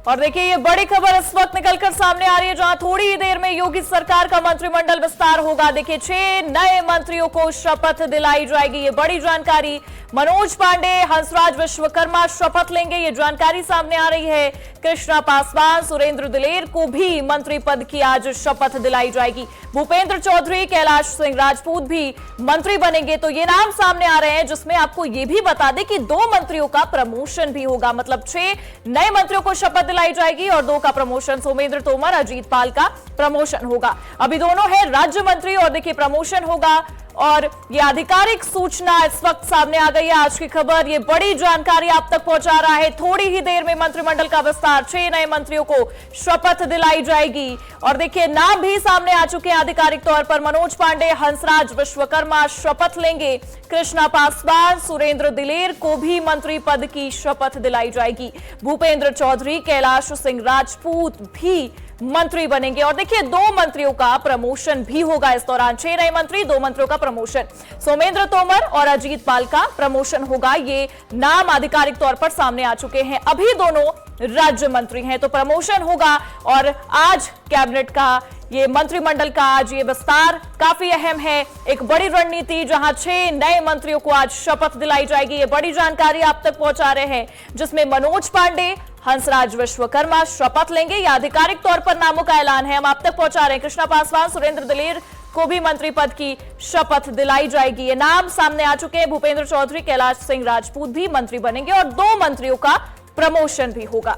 और देखिए ये बड़ी खबर इस वक्त निकलकर सामने आ रही है, जहां थोड़ी ही देर में योगी सरकार का मंत्रिमंडल विस्तार होगा। देखिए 6 नए मंत्रियों को शपथ दिलाई जाएगी। ये बड़ी जानकारी, मनोज पांडे, हंसराज विश्वकर्मा शपथ लेंगे, ये जानकारी सामने आ रही है। कृष्णा पासवान, सुरेंद्र दिलेर को भी मंत्री पद की आज शपथ दिलाई जाएगी। भूपेंद्र चौधरी, कैलाश सिंह राजपूत भी मंत्री बनेंगे। तो ये नाम सामने आ रहे हैं, जिसमें आपको ये भी बता दें कि 2 मंत्रियों का प्रमोशन भी होगा। मतलब 6 नए मंत्रियों को शपथ दिलाई जाएगी और 2 का प्रमोशन, सोमेंद्र तोमर, अजीत पाल का प्रमोशन होगा। अभी दोनों है राज्य मंत्री और देखिए प्रमोशन होगा। और ये आधिकारिक सूचना इस वक्त सामने आ गई है। आज की खबर, ये बड़ी जानकारी आप तक पहुंचा रहा है। थोड़ी ही देर में मंत्रिमंडल का विस्तार, 6 नए मंत्रियों को शपथ दिलाई जाएगी। और देखिए नाम भी सामने आ चुके हैं आधिकारिक तौर पर। मनोज पांडे, हंसराज विश्वकर्मा शपथ लेंगे। कृष्णा पासवान, सुरेंद्र दिलेर को भी मंत्री पद की शपथ दिलाई जाएगी। भूपेंद्र चौधरी, कैलाश सिंह राजपूत भी मंत्री बनेंगे। और देखिए 2 मंत्रियों का प्रमोशन भी होगा इस दौरान। 6 नए मंत्री, 2 मंत्रियों का प्रमोशन, सोमेंद्र तोमर और अजीत पाल का प्रमोशन होगा। ये नाम आधिकारिक तौर पर सामने आ चुके हैं। अभी दोनों राज्य मंत्री हैं, तो प्रमोशन होगा। और आज कैबिनेट का, ये मंत्रिमंडल का आज ये विस्तार काफी अहम है। एक बड़ी रणनीति, जहां 6 नए मंत्रियों को आज शपथ दिलाई जाएगी। ये बड़ी जानकारी आप तक पहुंचा रहे हैं, जिसमें मनोज पांडे, हंसराज विश्वकर्मा शपथ लेंगे। यह आधिकारिक तौर पर नामों का ऐलान है, हम आप तक पहुंचा रहे हैं। कृष्णा पासवान, सुरेंद्र दिलेर को भी मंत्री पद की शपथ दिलाई जाएगी। ये नाम सामने आ चुके हैं। भूपेंद्र चौधरी, कैलाश सिंह राजपूत भी मंत्री बनेंगे और 2 मंत्रियों का प्रमोशन भी होगा।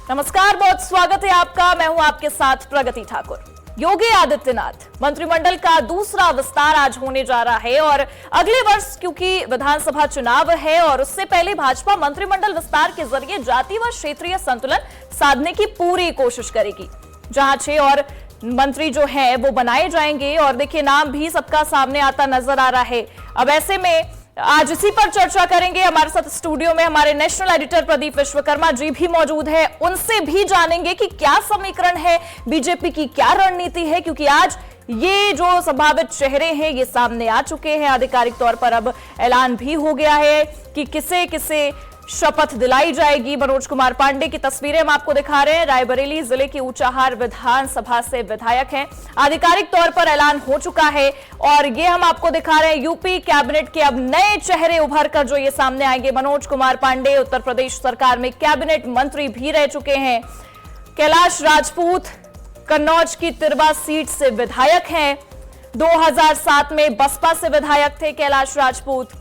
नमस्कार, बहुत स्वागत है आपका। मैं हूं आपके साथ प्रगति ठाकुर। योगी आदित्यनाथ मंत्रिमंडल का दूसरा विस्तार आज होने जा रहा है। और अगले वर्ष क्योंकि विधानसभा चुनाव है और उससे पहले भाजपा मंत्रिमंडल विस्तार के जरिए जाति व क्षेत्रीय संतुलन साधने की पूरी कोशिश करेगी, जहां 6 और मंत्री जो है वो बनाए जाएंगे। और देखिए नाम भी सबका सामने आता नजर आ रहा है। अब ऐसे में आज इसी पर चर्चा करेंगे। हमारे साथ स्टूडियो में हमारे नेशनल एडिटर प्रदीप विश्वकर्मा जी भी मौजूद है। उनसे भी जानेंगे कि क्या समीकरण है, बीजेपी की क्या रणनीति है, क्योंकि आज ये जो संभावित चेहरे हैं ये सामने आ चुके हैं। आधिकारिक तौर पर अब ऐलान भी हो गया है कि किसे किसे शपथ दिलाई जाएगी। मनोज कुमार पांडे की तस्वीरें हम आपको दिखा रहे हैं। रायबरेली जिले की ऊंचाहार विधानसभा से विधायक हैं। आधिकारिक तौर पर ऐलान हो चुका है। और ये हम आपको दिखा रहे हैं यूपी कैबिनेट के अब नए चेहरे उभर कर जो ये सामने आएंगे। मनोज कुमार पांडे उत्तर प्रदेश सरकार में कैबिनेट मंत्री भी रह चुके हैं। कैलाश राजपूत कन्नौज की तिरवा सीट से विधायक हैं। 2007 में बसपा से विधायक थे कैलाश राजपूत।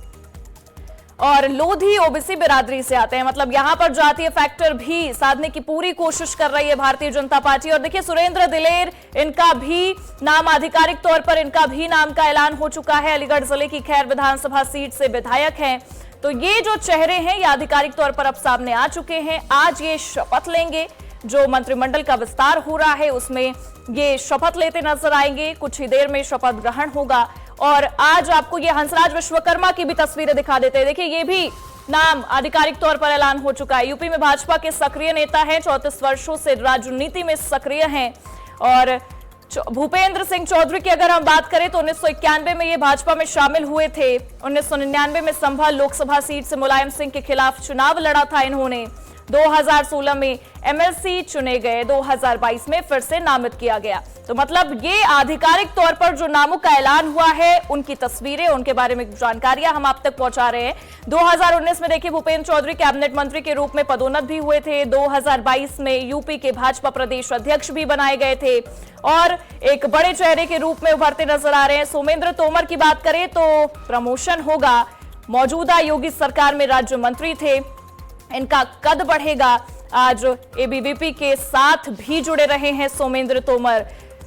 और लोधी ओबीसी बिरादरी से आते हैं। मतलब यहां पर जातीय फैक्टर भी साधने की पूरी कोशिश कर रही है भारतीय जनता पार्टी। और देखिए सुरेंद्र दिलेर, इनका भी नाम आधिकारिक तौर पर, इनका भी नाम का ऐलान हो चुका है। अलीगढ़ जिले की खैर विधानसभा सीट से विधायक हैं। तो ये जो चेहरे हैं ये आधिकारिक तौर पर अब सामने आ चुके हैं। आज ये शपथ लेंगे। जो मंत्रिमंडल का विस्तार हो रहा है उसमें ये शपथ लेते नजर आएंगे। कुछ ही देर में शपथ ग्रहण होगा। और आज आपको ये हंसराज विश्वकर्मा की भी तस्वीरें दिखा देते हैं। देखिए ये भी नाम आधिकारिक तौर पर ऐलान हो चुका है। यूपी में भाजपा के सक्रिय नेता हैं, 34 वर्षों से राजनीति में सक्रिय हैं। और भूपेंद्र सिंह चौधरी की अगर हम बात करें तो 1991 में ये भाजपा में शामिल हुए थे। 1999 में संभल लोकसभा सीट से मुलायम सिंह के खिलाफ चुनाव लड़ा था इन्होंने। 2016 में एमएलसी चुने गए, 2022 में फिर से नामित किया गया। तो मतलब ये आधिकारिक तौर पर जो नामों का ऐलान हुआ है, उनकी तस्वीरें, उनके बारे में जानकारियां हम आप तक पहुंचा रहे हैं। 2019 में देखिए भूपेंद्र चौधरी कैबिनेट मंत्री के रूप में पदोन्नत भी हुए थे। 2022 में यूपी के भाजपा प्रदेश अध्यक्ष भी बनाए गए थे और एक बड़े चेहरे के रूप में उभरते नजर आ रहे हैं। सोमेंद्र तोमर की बात करें तो प्रमोशन होगा। मौजूदा योगी सरकार में राज्य मंत्री थे, इनका कद बढ़ेगा। आज एबीवीपी के साथ भी जुड़े रहे हैं सोमेंद्र तोमर।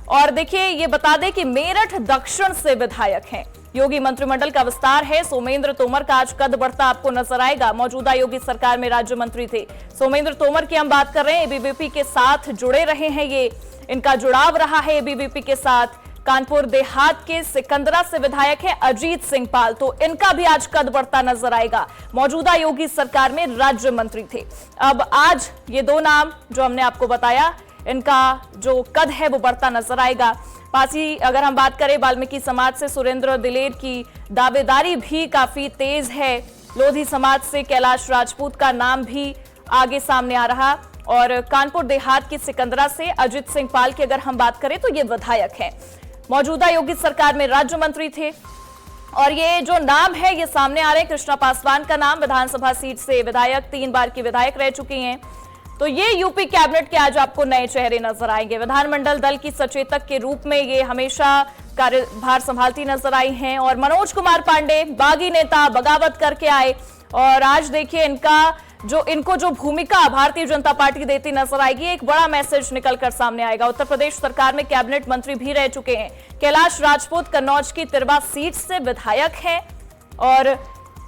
और देखिए ये बता दें कि मेरठ दक्षिण से विधायक हैं। योगी मंत्रिमंडल का विस्तार है। सोमेंद्र तोमर का आज कद बढ़ता आपको नजर आएगा। मौजूदा योगी सरकार में राज्य मंत्री थे सोमेंद्र तोमर की हम बात कर रहे हैं। एबीवीपी के साथ जुड़े रहे हैं, ये इनका जुड़ाव रहा है एबीवीपी के साथ। कानपुर देहात के सिकंदरा से विधायक है अजीत सिंह पाल, तो इनका भी आज कद बढ़ता नजर आएगा। मौजूदा योगी सरकार में राज्य मंत्री थे। अब आज ये 2 नाम जो हमने आपको बताया, इनका जो कद है वो बढ़ता नजर आएगा। पास ही अगर हम बात करें वाल्मीकि समाज से सुरेंद्र दिलेर की दावेदारी भी काफी तेज है। लोधी समाज से कैलाश राजपूत का नाम भी आगे सामने आ रहा। और कानपुर देहात की सिकंदरा से अजित सिंह पाल की अगर हम बात करें तो ये विधायक हैं, मौजूदा योगी सरकार में राज्य मंत्री थे। और ये जो नाम है ये सामने आ रहे हैं, कृष्णा पासवान का नाम, विधानसभा सीट से विधायक, 3 बार की विधायक रह चुकी हैं। तो ये यूपी कैबिनेट के आज आपको नए चेहरे नजर आएंगे। विधानमंडल दल की सचेतक के रूप में ये हमेशा कार्यभार संभालती नजर आई हैं। और मनोज कुमार पांडे, बागी नेता, बगावत करके आए और आज देखिए इनको जो भूमिका भारतीय जनता पार्टी देती नजर आएगी, एक बड़ा मैसेज निकलकर सामने आएगा। उत्तर प्रदेश सरकार में कैबिनेट मंत्री भी रह चुके हैं। कैलाश राजपूत कन्नौज की तिरवा सीट से विधायक हैं और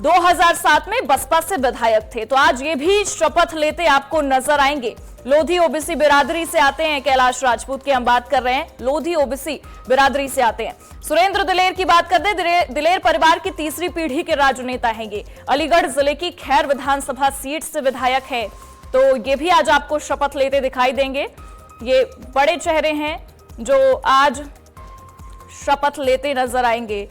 2007 में बसपा से विधायक थे। तो आज ये भी शपथ लेते आपको नजर आएंगे। लोधी ओबीसी बिरादरी से आते हैं कैलाश राजपूत की हम बात कर रहे हैं, लोधी ओबीसी बिरादरी से आते हैं। सुरेंद्र दिलेर की बात करते हैं, दिलेर परिवार की तीसरी पीढ़ी के राजनेता हैं ये। अलीगढ़ जिले की खैर विधानसभा सीट से विधायक है। तो ये भी आज आपको शपथ लेते दिखाई देंगे। ये बड़े चेहरे हैं जो आज शपथ लेते नजर आएंगे।